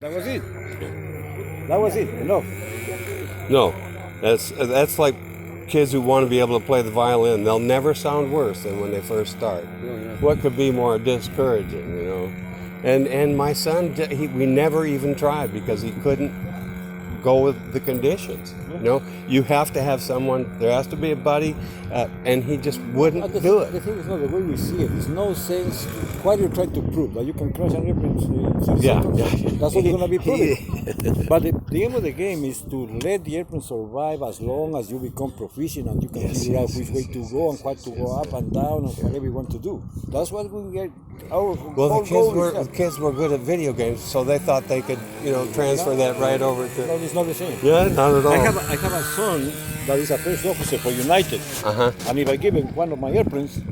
That was it. That was it. Enough. No, that's like kids who want to be able to play the violin. They'll never sound worse than when they first start. Yeah. What could be more discouraging, you know? And my son, we never even tried because he couldn't go with the conditions. You know, you have to have someone. There has to be a buddy, and he just wouldn't do The it. thing is not the way we see it. There's no sense. Why do you try to prove that you can crash an airplane in 6 Yeah, seconds? yeah. That's what you're going to be proving. But the aim of the game is to let the airplane survive as long as you become proficient and you can figure out which way to go and what to go up and down and whatever you want to do. That's what we get. Our Well, whole goal is the kids were good at video games, so they thought they could, transfer that right over that. to. It's not the same. Yeah, not at all. I have a son that is a first officer for United. Uh-huh. And if I give him one of my airplanes, he's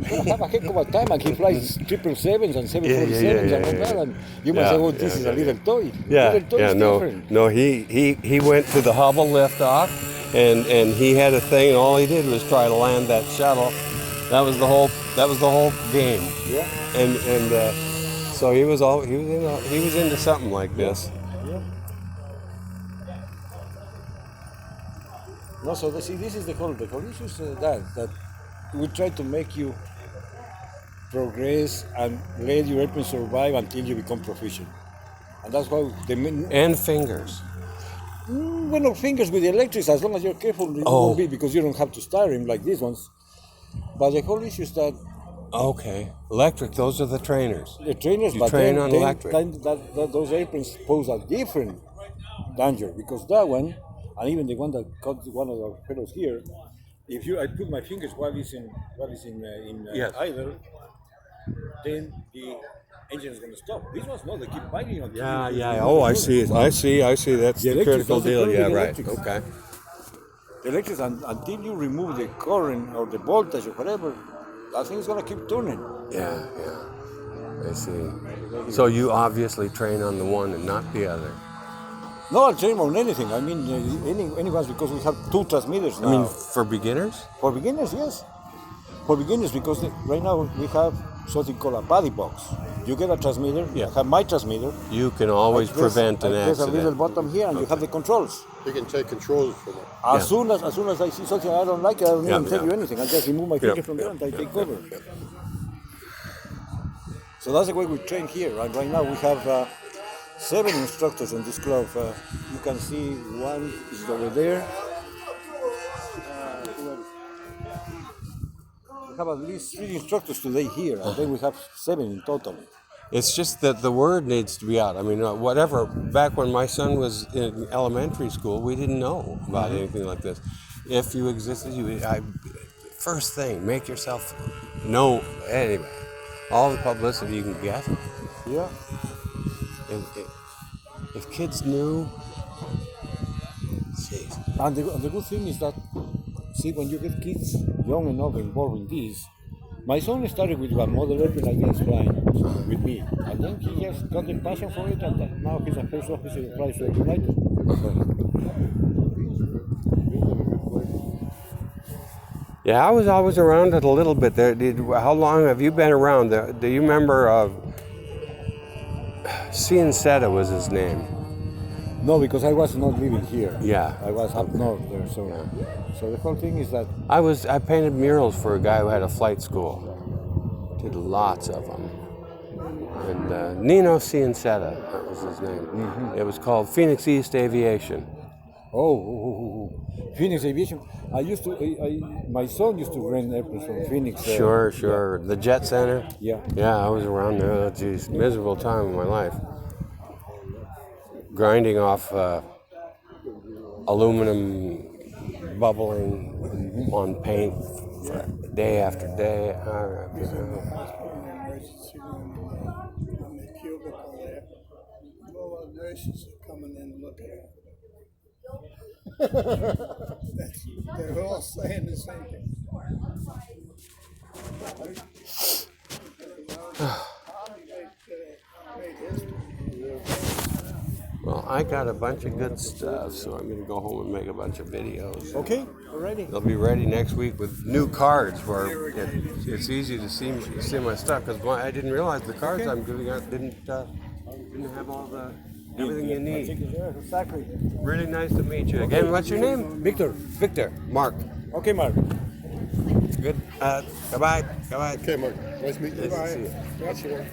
going to have a heck of a time, and he flies 777s and 747s and all that. And you might say, oh, this is a little toy. Little toy is different. No. He went to the Hubble liftoff, and he had a thing, and all he did was try to land that shuttle. That was the whole game. Yeah. And so he was into something like this. Yeah. No, so this is the whole issue is that we try to make you progress and let your airplane survive until you become proficient. And that's why And fingers. well, fingers with the electrics, as long as you're careful, it won't be, because you don't have to start him like these ones. But the whole issue is that Okay. Electric, those are the trainers. the trainers, You but train then, on then, electric. then those airplanes pose a different danger, because that one, and even the one that caught one of our fellows here, if I put my fingers while it's in Yes. idle, then the engine is going to stop. These ones, no, they keep biting on. Yeah. Oh, I see. I see. That's The the electrics, critical that's the deal. problem Yeah, with right. electrics. Okay. The electrics, until you remove the current or the voltage or whatever, that thing is going to keep turning. Yeah. I see. So you obviously train on the one and not the other. No, I'll train on anything. I mean, anyone's, because we have 2 transmitters now. I mean, for beginners? For beginners, yes. For beginners, because right now we have something called a body box. You get a transmitter. Yeah. I have my transmitter. You can always I press- prevent an I press a little accident. button here, and you have the controls. You can take controls from it. As soon as I see something I don't like, I don't even tell you anything. I just remove my finger from there and I take over. So that's the way we train here. And right now we have 7 instructors in this club. You can see one is over there. We have at least 3 instructors today here, and then we have 7 in total. It's just that the word needs to be out. I mean, whatever. Back when my son was in elementary school, we didn't know about anything like this. If you existed, first thing, make yourself know. Anyway, all the publicity you can get. Yeah. If kids knew, jeez. And the good thing is that, see, when you get kids young enough involved in this, my son started with a model airplane like this flying with me, and then he just got the passion for it, and now he's a first officer who flies for United. Yeah, I was always around it a little bit. How long have you been around? Do you remember? Ciencetta was his name. No, because I was not living here. Yeah. I was up north there, so the whole thing is that I painted murals for a guy who had a flight school. Did lots of them. And Nino Ciencetta, that was his name. Mm-hmm. It was called Phoenix East Aviation. Phoenix Aviation. My son used to rent airplanes from Phoenix. Sure. The Jet Center. Yeah. Yeah, I was around there. Oh, geez, miserable time of my life. Grinding off aluminum bubbling on paint for day after day. Emergency room in the cubicle there. All our nurses are coming in and looking at it. They're all saying the same thing. Made history. Well, I got a bunch of good stuff, so I'm going to go home and make a bunch of videos. Okay, already. They'll be ready next week with new cards where it's easy to see my stuff, because I didn't realize the cards I'm giving out didn't have all the everything you I need. think it's, yeah, exactly. Really nice to meet you again. What's your name? Victor. Victor. Mark. Okay, Mark. Good. Goodbye. Goodbye. Okay, Mark. Nice meeting you. Nice to see you. What's your name?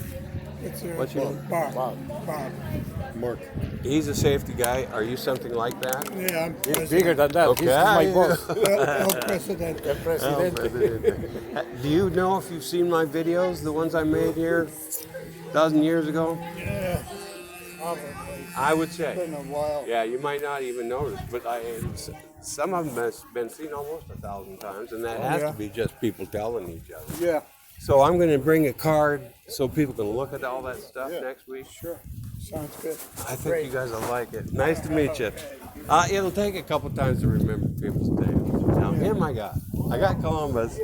It's What's your name? Bob. Bob. Bob. Mark. He's a safety guy. Are you something like that? Yeah, I'm He's bigger than that. Okay. He's my boss. El Presidente. Do you know if you've seen my videos, the ones I made here a dozen years ago? Yeah, probably. I would It's say. been a while. Yeah, you might not even notice, but some of them has been seen almost 1,000 times, and that has yeah. to be just people telling each other. Yeah, So I'm going to bring a card so people can look at all that stuff Yeah. next week. sure. Sounds good. I think you guys will like it. Nice to meet you. It'll take a couple times to remember people's names. Now him I got Columbus.